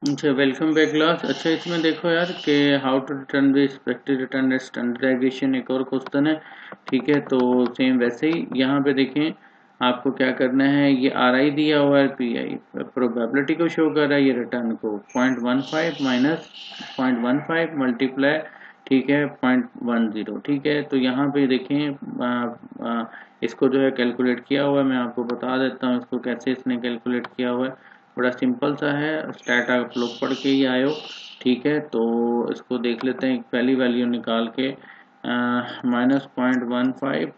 अच्छा, welcome back class. अच्छा, इसमें देखो यार कि how to return the expected return standardization एक और क्वेश्चन है। ठीक है, तो सेम वैसे ही यहाँ पे देखें आपको क्या करना है। ये आर आई दिया हुआ है, पी आई प्रोबेबिलिटी को शो कर रहा है, ये रिटर्न को 0.15 माइनस 0.15 मल्टीप्लाई, ठीक है, 0.10। ठीक है, तो यहाँ पे देखें इसको जो है कैलकुलेट किया हुआ है। मैं आपको बता देता हूँ इसको कैसे इसने कैलकुलेट किया हुआ है। बड़ा सिंपल सा है, स्टैट आप लोग पढ़ के ही आए हो। ठीक है, तो इसको देख लेते हैं। पहली वैल्यू निकाल के -0.15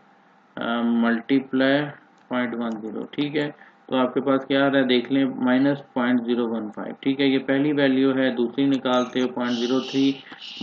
मल्टीप्लाई 0.10। ठीक है, तो आपके पास क्या आ रहा है देख लें, -0.015। ठीक है, ये पहली वैल्यू है। दूसरी निकालते हो 0.03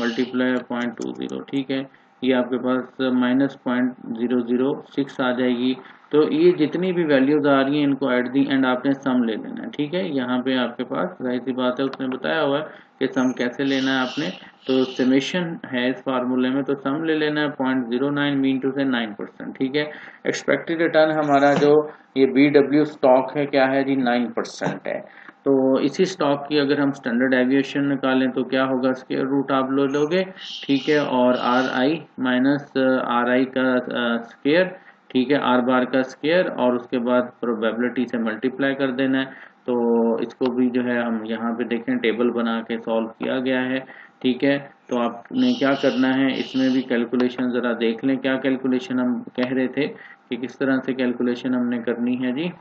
मल्टीप्लाई 0.20। ठीक है, ये आपके पास -0.006 आ जाएगी। तो ये जितनी भी वैल्यूज आ रही हैं इनको एट दी एंड आपने सम ले लेना है। ठीक है, यहाँ पे आपके पास जाहिर सी बात है, उसने बताया हुआ है कि सम कैसे लेना है आपने। तो समेशन है इस फार्मूले में, तो सम ले लेना है 0.09 मीन टू से 9%। ठीक है, एक्सपेक्टेड रिटर्न हमारा जो ये BW स्टॉक है क्या है जी, 9% है। तो इसी स्टॉक की अगर हम स्टैंडर्ड एविएशन निकालें तो क्या होगा, स्क्वायर रूट आप लोगे। ठीक है, और आर आई माइनस आर आई का स्क्वायर, ठीक है, आर बार का स्क्वायर, और उसके बाद प्रोबेबिलिटी से मल्टीप्लाई कर देना है। तो इसको भी जो है हम यहाँ पे देखें टेबल बना के सॉल्व किया गया है। ठीक है, तो आपने क्या करना है, इसमें भी कैलकुलेशन ज़रा देख लें। क्या कैलकुलेशन हम कह रहे थे कि किस तरह से कैलकुलेशन हमने करनी है जी।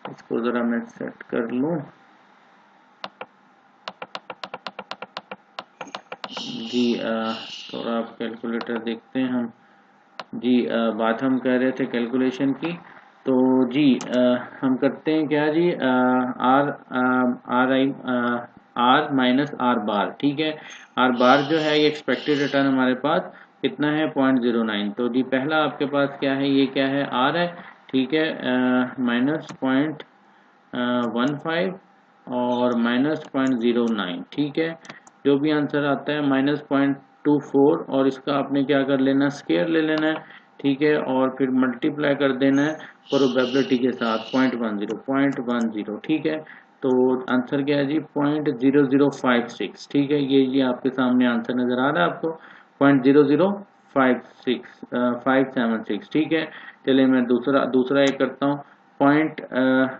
इसको ज़रा मैं सेट कर लूँ जी। थोड़ा आप कैलकुलेटर देखते हैं हम जी। बात हम कह रहे थे कैलकुलेशन की। तो जी हम करते हैं क्या जी, R R I R minus R bar. ठीक है, आर बार जो है ये एक्सपेक्टेड रिटर्न हमारे पास कितना है, 0.09। तो जी पहला आपके पास क्या है, ये क्या है, आर है। ठीक है, -0.15 और -0.09। ठीक है, जो भी आंसर आता है -0.24, और इसका आपने क्या कर लेना, स्केयर ले लेना है। ठीक है, और फिर मल्टीप्लाई कर देना है प्रोबेबिलिटी के साथ 0.10। ठीक है, तो आंसर क्या है जी, 0.0056। ठीक है, ये आपके सामने आंसर नज़र आ रहा है आपको, 0.00576। ठीक है, चलिए मैं दूसरा दूसरा एक करता हूँ। पॉइंट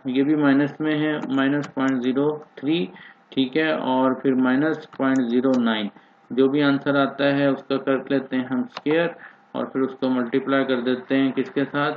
ये भी माइनस में है, -0.03। ठीक है, और फिर -0.09। जो भी आंसर आता है उसका कर लेते हैं हम स्क्वायर, और फिर उसको मल्टीप्लाई कर देते हैं किसके साथ,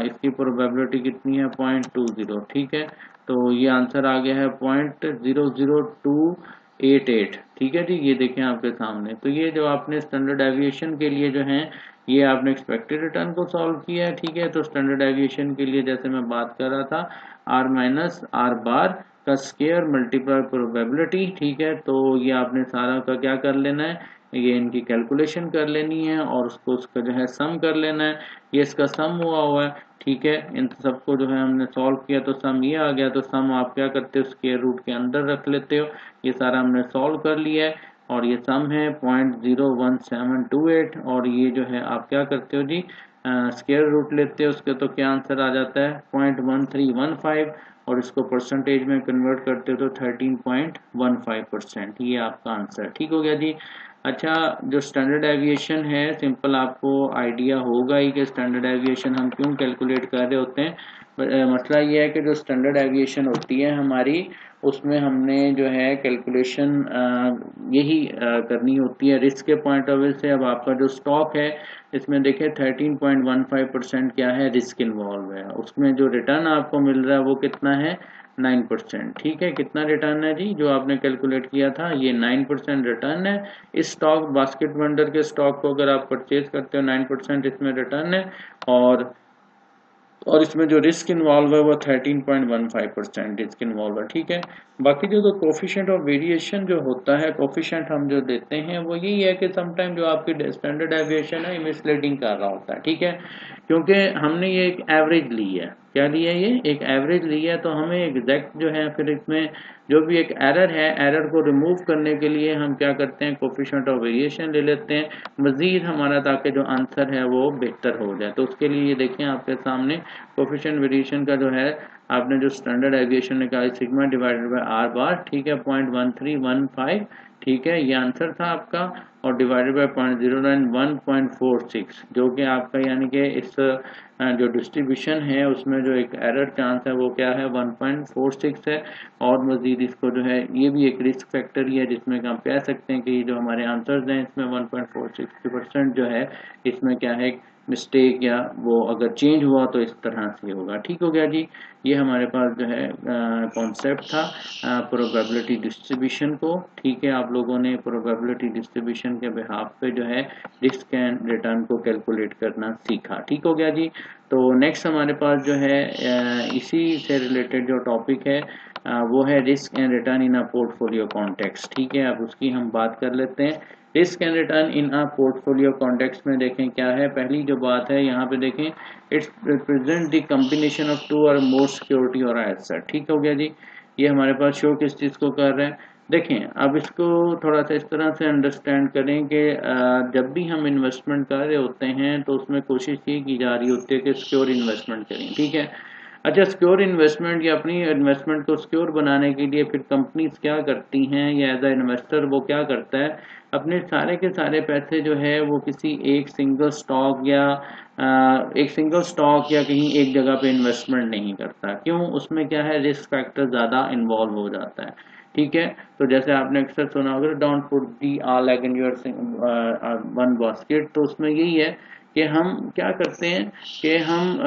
इसकी प्रोबेबिलिटी कितनी है, 0.20। ठीक है, तो ये आंसर आ गया है 0.00288। ठीक है जी, ये देखें आपके सामने। तो ये जो आपने स्टैंडर्ड एविएशन के लिए जो है ये आपने एक्सपेक्टेड रिटर्न को सॉल्व किया है। ठीक है, तो स्टैंडर्ड एविएशन के लिए जैसे मैं बात कर रहा था, आर माइनस आर बार का स्क्वायर मल्टीप्लाई प्रोबेबिलिटी। ठीक है, तो ये आपने सारा का क्या कर लेना है, ये इनकी कैलकुलेशन कर लेनी है और उसका जो है सम कर लेना है। ये इसका सम हुआ है। ठीक है, इन सबको जो है हमने सॉल्व किया तो सम ये आ गया। तो सम आप क्या करते हो, स्क्वायर रूट के अंदर रख लेते हो। ये सारा हमने सॉल्व कर लिया है, और ये सम है 0.01728। और ये जो है आप क्या करते हो जी, स्क्वायर रूट लेते हो उसके, तो क्या आंसर आ जाता है 0.1315, और इसको परसेंटेज में कन्वर्ट करते हो तो 13.15%। ये आपका आंसर ठीक हो गया जी। अच्छा, जो स्टैंडर्ड एविएशन है, सिंपल आपको आइडिया होगा ही कि स्टैंडर्ड एविएशन हम क्यों कैलकुलेट कर रहे होते हैं। मसला ये है कि जो स्टैंडर्ड एविएशन होती है हमारी, उसमें हमने जो है कैलकुलेशन यही करनी होती है रिस्क के पॉइंट ऑफ व्यू से। अब आपका जो स्टॉक है इसमें देखिए 13.15% क्या है, रिस्क इन्वॉल्व है। उसमें जो रिटर्न आपको मिल रहा है वो कितना है, 9%। ठीक है, कितना रिटर्न है जी, जो आपने कैलकुलेट किया था ये 9% रिटर्न है। इस स्टॉक बास्केट बंडर के स्टॉक को अगर आप परचेज करते हो, 9% इसमें रिटर्न है। और इसमें जो रिस्क इन्वॉल्व है वो 13.15% रिस्क इन्वॉल्व है। ठीक है, बाकी जो कोफिशिएंट ऑफ वेरिएशन जो होता है, कोफिशिएंट हम जो देते हैं वो यही है कि समटाइम जो आपकी स्टैंडर्ड एविएशन है मिसलीडिंग कर रहा होता है। ठीक है, क्योंकि हमने ये एक एवरेज ली है। क्या लिया है, ये एक एवरेज लिया है। तो हमें एग्जैक्ट जो है फिर इसमें जो भी एक एरर है, एरर को रिमूव करने के लिए हम क्या करते हैं, कोफिशिएंट ऑफ वेरिएशन ले लेते हैं मजीद हमारा, ताकि जो आंसर है वो बेहतर हो जाए। तो उसके लिए ये देखें आपके सामने कोफिशिएंट वेरिएशन का जो है आपने जो स्टैंडर्ड एविएशन निकाली sigma divided by are bar, ठीक है 0.1315, ठीक है ये आंसर था आपका, और डिवाइडेड बाय 0.09 1.46, जो कि आपका यानी कि इस जो डिस्ट्रीब्यूशन है उसमें जो एक एरर चांस है वो क्या है 1.46 है। और मजीद इसको जो है ये भी एक रिस्क फैक्टर ही है, जिसमें हम कह सकते हैं कि जो हमारे आंसर्स हैं इसमें 1.46% जो है इसमें क्या है मिस्टेक, या वो अगर चेंज हुआ तो इस तरह से होगा। ठीक हो गया जी, ये हमारे पास जो है कॉन्सेप्ट था प्रोबेबिलिटी डिस्ट्रीब्यूशन को। ठीक है, आप लोगों ने प्रोबेबिलिटी डिस्ट्रीब्यूशन के बिहाफ पे जो है रिस्क एंड रिटर्न को कैलकुलेट करना सीखा। ठीक हो गया जी। तो नेक्स्ट हमारे पास जो है इसी से रिलेटेड जो टॉपिक है वो है risk and return in a portfolio context. ठीक है, अब उसकी हम बात कर लेते हैं। Risk and return in a portfolio context में देखें क्या है, पहली जो बात है यहाँ पे देखें, it's represent the combination of two or more security और एसेट। ठीक हो गया जी, ये हमारे पास शो किस चीज़ को कर रहा है। देखें अब इसको थोड़ा सा इस तरह से अंडरस्टैंड करें कि जब भी हम इन्वेस्टमेंट कर रहे होते हैं तो उसमें कोशिश ये की जा रही होती है कि सिक्योर इन्वेस्टमेंट करें। ठीक है, अच्छा सिक्योर इन्वेस्टमेंट या अपनी इन्वेस्टमेंट को सिक्योर बनाने के लिए फिर कंपनीज क्या करती हैं, या एज अ इन्वेस्टर वो क्या करता है, अपने सारे के सारे पैसे जो है वो किसी एक सिंगल स्टॉक या कहीं एक जगह पे इन्वेस्टमेंट नहीं करता। क्यों, उसमें क्या है रिस्क फैक्टर ज़्यादा इन्वॉल्व हो जाता है। ठीक है, तो जैसे आपने अक्सर सुना होगा don't put the all egg in your one basket, तो उसमें यही है कि हम क्या करते हैं कि हम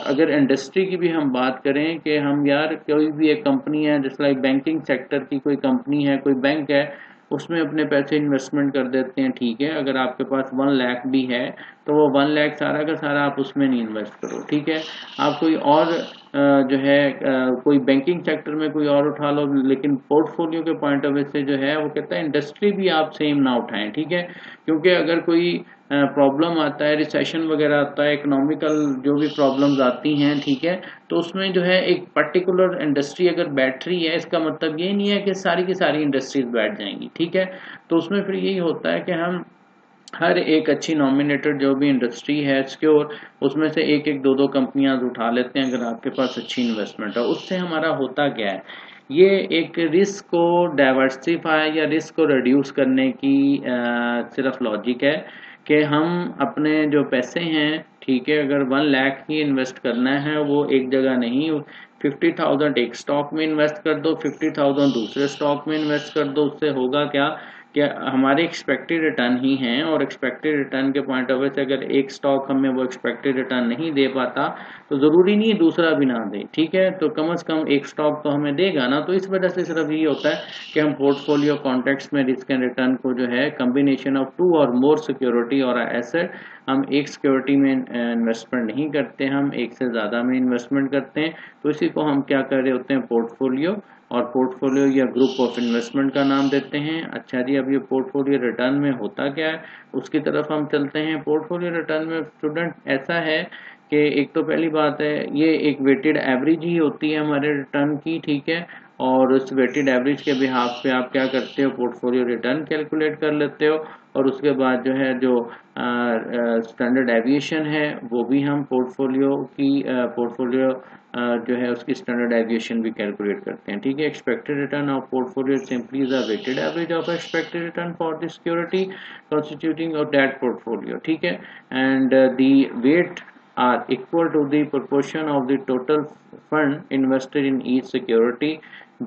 अगर इंडस्ट्री की भी हम बात करें कि हम यार कोई भी एक कंपनी है, जैसे लाइक बैंकिंग सेक्टर की कोई कंपनी है, कोई बैंक है, उसमें अपने पैसे इन्वेस्टमेंट कर देते हैं। ठीक है, अगर आपके पास 1 लाख भी है तो वो 1 लाख सारा का सारा आप उसमें नहीं इन्वेस्ट करो। ठीक है, आप कोई और जो है कोई बैंकिंग सेक्टर में कोई और उठा लो, लेकिन पोर्टफोलियो के पॉइंट ऑफ व्यू से जो है वो कहता है इंडस्ट्री भी आप सेम ना उठाएं। ठीक है, क्योंकि अगर कोई प्रॉब्लम आता है, रिसेशन वगैरह आता है, इकोनॉमिकल जो भी प्रॉब्लम्स आती हैं, ठीक है, तो उसमें जो है एक पर्टिकुलर इंडस्ट्री अगर बैठ रही है, इसका मतलब ये नहीं है कि सारी की सारी इंडस्ट्रीज बैठ जाएंगी। ठीक है, तो उसमें फिर यही होता है कि हम हर एक अच्छी नॉमिनेटेड जो भी इंडस्ट्री है सिक्योर, उसमें से एक एक दो दो कंपनियां उठा लेते हैं अगर आपके पास अच्छी इन्वेस्टमेंट है। उससे हमारा होता क्या है, ये एक रिस्क को डाइवर्सिफाई या रिस्क को रिड्यूस करने की सिर्फ लॉजिक है कि हम अपने जो पैसे हैं, ठीक है, अगर 1 लाख ही इन्वेस्ट करना है, वो एक जगह नहीं, 50,000 एक स्टॉक में इन्वेस्ट कर दो, 50,000 दूसरे स्टॉक में इन्वेस्ट कर दो। उससे होगा क्या कि हमारे एक्सपेक्टेड रिटर्न ही हैं, और एक्सपेक्टेड रिटर्न के पॉइंट ऑफ व्यू से अगर एक स्टॉक हमें वो एक्सपेक्टेड रिटर्न नहीं दे पाता तो ज़रूरी नहीं है दूसरा भी ना दे। ठीक है, तो कम से कम एक स्टॉक तो हमें देगा ना। तो इस वजह से सिर्फ ये होता है कि हम पोर्टफोलियो कॉन्टेक्स्ट में रिस्क एंड रिटर्न को जो है कम्बिनेशन ऑफ 2 और मोर सिक्योरिटी और एसेट, हम एक सिक्योरिटी में इन्वेस्टमेंट नहीं करते, हम एक से ज़्यादा में इन्वेस्टमेंट करते हैं। तो इसी को हम क्या कर रहे होते हैं, पोर्टफोलियो और पोर्टफोलियो या ग्रुप ऑफ इन्वेस्टमेंट का नाम देते हैं। अच्छा जी, अब ये पोर्टफोलियो रिटर्न में होता क्या है उसकी तरफ हम चलते हैं। पोर्टफोलियो रिटर्न में स्टूडेंट ऐसा है कि एक तो पहली बात है ये एक वेटेड एवरेज ही होती है हमारे रिटर्न की। ठीक है, और उस वेटेड एवरेज के बिहाफ पे आप क्या करते हो, पोर्टफोलियो रिटर्न कैलकुलेट कर लेते हो, और उसके बाद जो है जो स्टैंडर्ड एविएशन है वो भी हम पोर्टफोलियो जो है उसकी स्टैंडर्ड एविएशन भी कैलकुलेट करते हैं। ठीक है, expected return of portfolio simply is a weighted average of expected return for the security constituting of that portfolio। ठीक है, and the weight are equal to the proportion of the total fund invested in each security।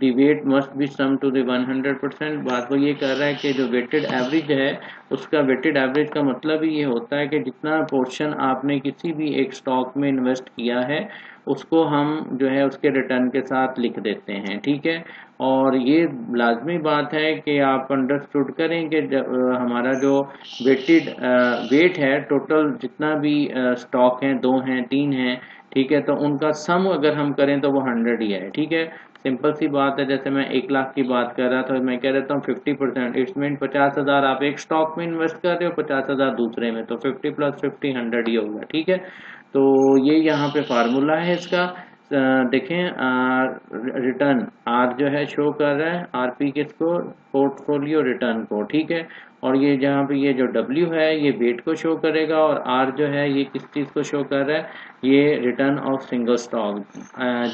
the weight must be sum to the 100%। बात वो ये कर रहा है कि जो वेटेड एवरेज है उसका वेटेड एवरेज का मतलब ही ये होता है कि जितना पोर्शन आपने किसी भी एक स्टॉक में इन्वेस्ट किया है उसको हम जो है उसके रिटर्न के साथ लिख देते हैं। ठीक है, और ये लाजमी बात है कि आप अंडरस्टूड करें कि हमारा जो वेट है टोटल जितना भी स्टॉक हैं, 2 हैं 3 हैं, ठीक है, तो उनका सम अगर हम करें तो वो 100 ही है। ठीक है, सिंपल सी बात है, जैसे मैं 1 लाख की बात कर रहा था, मैं कह देता हूँ 50%, इट्स मीन 50,000 आप एक स्टॉक में इन्वेस्ट कर रहे हो, 50,000 दूसरे में, तो 50 + 50 100 ही होगा। ठीक है, तो ये यहाँ पे फार्मूला है इसका। देखें रिटर्न आर जो है शो कर रहा है, आरपी किसको, पोर्टफोलियो रिटर्न को, ठीक है। और ये जहाँ पे ये जो डब्ल्यू है ये वेट को शो करेगा, और आर जो है ये किस चीज़ को शो कर रहा है, ये रिटर्न ऑफ सिंगल स्टॉक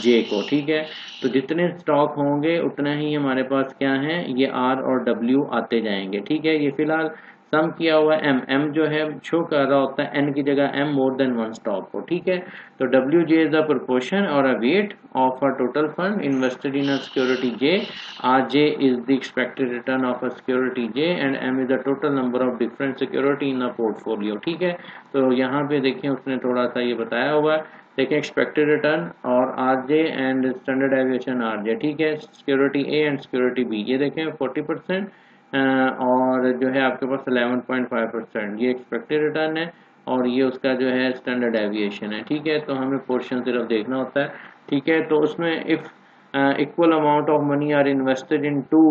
जे को, ठीक है। तो जितने स्टॉक होंगे उतना ही हमारे पास क्या है, ये आर और डब्ल्यू आते जाएंगे, ठीक है। ये फिलहाल सम किया हुआ एम, एम जो है शो कर रहा होता है एन की जगह M more than one stock को, ठीक है। तो W J is the proportion और a weight of a total fund invested in a security J, R J is the expected return of a security J, and M is the total number of different security in a portfolio, ठीक है। तो यहाँ पे देखें उसने थोड़ा सा ये बताया हुआ है, देखें एक्सपेक्टेड रिटर्न और R J and standard deviation R J, ठीक है। Security A and security B, ये देखें 40% और जो है आपके पास 11.5% ये एक्सपेक्टेड रिटर्न है, और ये उसका जो है स्टैंडर्ड एविएशन है, ठीक है। तो हमें पोर्शन सिर्फ देखना होता है, ठीक है। तो उसमें if equal amount of money are invested in two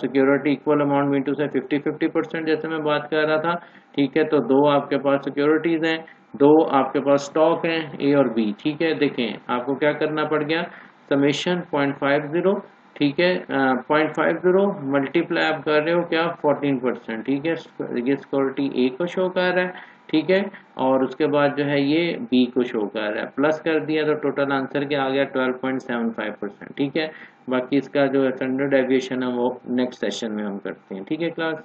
security, equal amount mean to say 50-50% जैसे मैं बात कर रहा था, ठीक है। तो दो आपके पास सिक्योरिटीज़ हैं, दो आपके पास स्टॉक हैं ए और बी, ठीक है। देखें आपको क्या करना पड़ गया, समेशन 0.50, ठीक है। 0.50 मल्टीप्लाई आप कर रहे हो क्या 14%, ठीक है। ये सिक्योरिटी ए को शो कर रहा है, ठीक है। और उसके बाद जो है ये बी को शो कर रहा है, प्लस कर दिया तो टोटल आंसर क्या आ गया 12.75%, ठीक है। बाकी इसका जो स्टैंडर्ड एविएशन है वो नेक्स्ट सेशन में हम करते हैं, ठीक है क्लास।